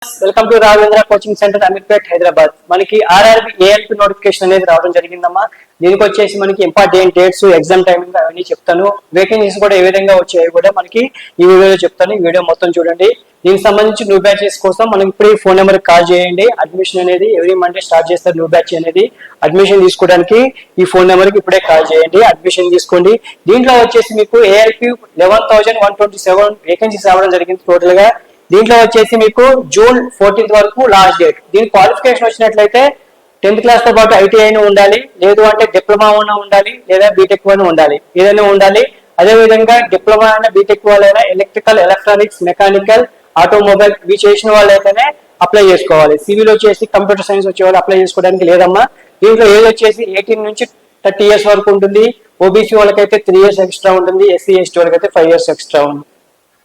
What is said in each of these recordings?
Welcome to Raghavendra coaching centre Ameerpet Hyderabad. మనకి RRB ALP notification అనేది రావడం జరిగిందమ్మా. దీనికి వచ్చేసి మనకి ఇంపార్టెంట్ డేట్స్, ఎగ్జామ్ టైమింగ్ అవన్నీ చెప్తాను. వేకెన్సీస్ కూడా ఏ విధంగా వచ్చాయో కూడా మనకి ఈ వీడియోలో చెప్తాను. ఈ వీడియో మొత్తం చూడండి. దీనికి సంబంధించి న్యూ బ్యాచెస్ కోసం మనకి ఇప్పుడు ఈ ఫోన్ నెంబర్ కాల్ చేయండి. అడ్మిషన్ అనేది ఎవ్రీ మండే స్టార్ట్ చేస్తారు. న్యూ బ్యాచ్ అనేది అడ్మిషన్ తీసుకోవడానికి ఈ ఫోన్ నెంబర్ కి ఇప్పుడే కాల్ చేయండి. అడ్మిషన్ తీసుకోండి. దీంట్లో వచ్చేసి మీకు ఏఎల్పి 11,127 వేకెన్సీస్ రావడం జరిగింది టోటల్ గా. దీంట్లో వచ్చేసి మీకు జూన్ 14th వరకు లాస్ట్ డేట్. దీని క్వాలిఫికేషన్ వచ్చినట్లయితే 10th క్లాస్ తో పాటు ఐటీఐ ఉండాలి, లేదు అంటే డిప్లొమా ఉండాలి, లేదా బీటెక్ ఉండాలి, ఏదైనా ఉండాలి. అదే విధంగా డిప్లొమా అయినా బీటెక్ వాళ్ళైనా ఎలక్ట్రికల్, ఎలక్ట్రానిక్స్, మెకానికల్, ఆటోమొబైల్ ఇవి చేసిన వాళ్ళైతేనే అప్లై చేసుకోవాలి. సివిల్ వచ్చేసి కంప్యూటర్ సైన్స్ వచ్చే వాళ్ళు అప్లై చేసుకోవడానికి లేదమ్మా. దీంట్లో ఏజ్ వచ్చేసి 18 నుంచి 30 years వరకు ఉంటుంది. ఓబీసీ వాళ్ళకైతే 3 years ఎక్స్ట్రా ఉంటుంది. ఎస్సీ ఎస్టీ వాళ్ళకైతే 5 years ఎక్స్ట్రా ఉంటుంది.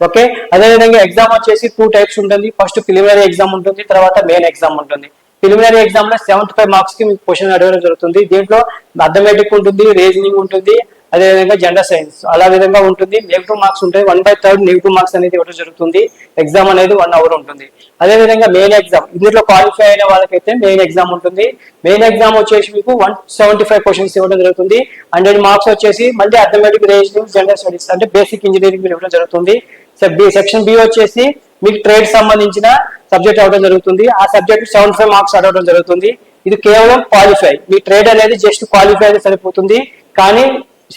ఓకే, అదేవిధంగా ఎగ్జామ్ వచ్చేసి 2 types ఉంటుంది. ఫస్ట్ ప్రిలిమినరీ ఎగ్జామ్ ఉంటుంది, తర్వాత మెయిన్ ఎగ్జామ్ ఉంటుంది. ప్రిలిమినరీ ఎగ్జామ్ లో 75 marks కి మీకు క్వశ్చన్ అడగడం జరుగుతుంది. దీంట్లో అథమెటిక్ ఉంటుంది, రీజనింగ్ ఉంటుంది, అదేవిధంగా జనరల్ సైన్స్ అలా విధంగా ఉంటుంది. నెగిటివ్ మార్క్స్ ఉంటాయి. 1/3 నెగిటివ్ మార్క్స్ అనేది ఇవ్వడం జరుగుతుంది. ఎగ్జామ్ అనేది 1 hour ఉంటుంది. అదేవిధంగా మెయిన్ ఎగ్జామ్ ఇందులో క్వాలిఫై అయిన వాళ్ళకైతే మెయిన్ ఎగ్జామ్ ఉంటుంది. మెయిన్ ఎగ్జామ్ వచ్చేసి మీకు 175 క్వశ్చన్స్ ఇవ్వడం జరుగుతుంది. 100 marks వచ్చేసి మళ్ళీ అథమెటిక్, రీజనింగ్, జనరల్ స్టడీస్ అంటే బేసిక్ ఇంజనీరింగ్ ఇవ్వడం జరుగుతుంది. సెక్షన్ బి వచ్చేసి మీకు ట్రేడ్ సంబంధించిన సబ్జెక్ట్ అవ్వడం జరుగుతుంది. ఆ సబ్జెక్ట్ 75 marks అడగడం జరుగుతుంది. ఇది కేవలం క్వాలిఫై. మీ ట్రేడ్ అనేది జస్ట్ క్వాలిఫై అయితే సరిపోతుంది. కానీ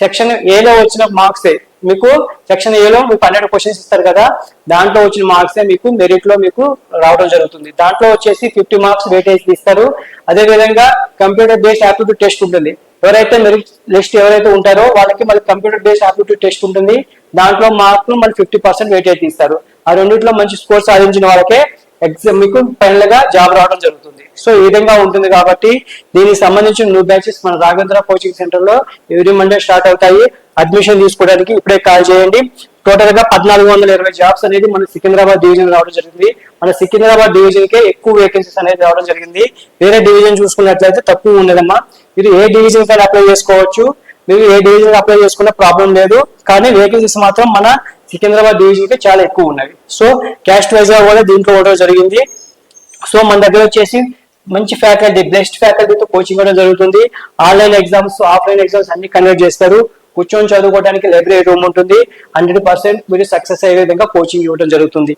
సెక్షన్ ఏలో వచ్చిన మార్క్సే మీకు సెక్షన్ ఏలో మీకు 100 క్వశ్చన్స్ ఇస్తారు కదా, దాంట్లో వచ్చిన మార్క్సే మీకు మెరిట్ లో మీకు రావడం జరుగుతుంది. దాంట్లో వచ్చేసి 50 marks వెయిటేజ్ ఇస్తారు. అదే విధంగా కంప్యూటర్ బేస్డ్ ఆప్టిట్యూడ్ టెస్ట్ ఉంటుంది. ఎవరైతే మెరిట్ లిస్ట్ ఎవరైతే ఉంటారో వాళ్ళకి మళ్ళీ కంప్యూటర్ బేస్డ్ ఆప్టిట్యూడ్ టెస్ట్ ఉంటుంది. దాంట్లో మార్కులు మళ్ళీ 50% వెయిటేజ్ ఇస్తారు. ఆ రెండిట్లో మంచి స్కోర్ సాధించిన వాళ్ళకే ఎగ్జామ్ మీకు ఫైనల్ గా జాబ్ రావడం జరుగుతుంది. సో ఈ విధంగా ఉంటుంది. కాబట్టి దీనికి సంబంధించిన న్యూ బ్యాచెస్ మన రాఘవేంద్ర కోచింగ్ సెంటర్ లో ఎవ్రీ మండే స్టార్ట్ అవుతాయి. అడ్మిషన్ తీసుకోవడానికి ఇప్పుడే కాల్ చేయండి. టోటల్ గా 1420 జాబ్స్ అనేది మన సికింద్రాబాద్ డివిజన్ రావడం జరిగింది. మన సికింద్రాబాద్ డివిజన్ కే ఎక్కువ వేకెన్సీస్ అనేది రావడం జరిగింది. వేరే డివిజన్ చూసుకున్నట్లయితే తక్కువ ఉండదమ్మా. మీరు ఏ డివిజన్ కైనా అప్లై చేసుకోవచ్చు. మీరు ఏ డివిజన్ అప్లై చేసుకున్న ప్రాబ్లం లేదు. కానీ వేకెన్సీస్ మాత్రం మన సికింద్రాబాద్ డివిజన్ కి చాలా ఎక్కువ ఉన్నవి. సో క్యాస్ట్ వైజ్ గా కూడా దీంట్లో ఇవ్వడం జరిగింది. సో మన దగ్గర వచ్చేసి మంచి ఫ్యాకల్టీ, బెస్ట్ ఫ్యాకల్టీతో కోచింగ్ ఇవ్వడం జరుగుతుంది. ఆన్లైన్ ఎగ్జామ్స్, ఆఫ్లైన్ ఎగ్జామ్స్ అన్ని కండక్ట్ చేస్తారు. కూర్చొని చదువుకోవడానికి లైబ్రరీ రూమ్ ఉంటుంది. 100% మీరు సక్సెస్ అయ్యే విధంగా కోచింగ్ ఇవ్వడం జరుగుతుంది.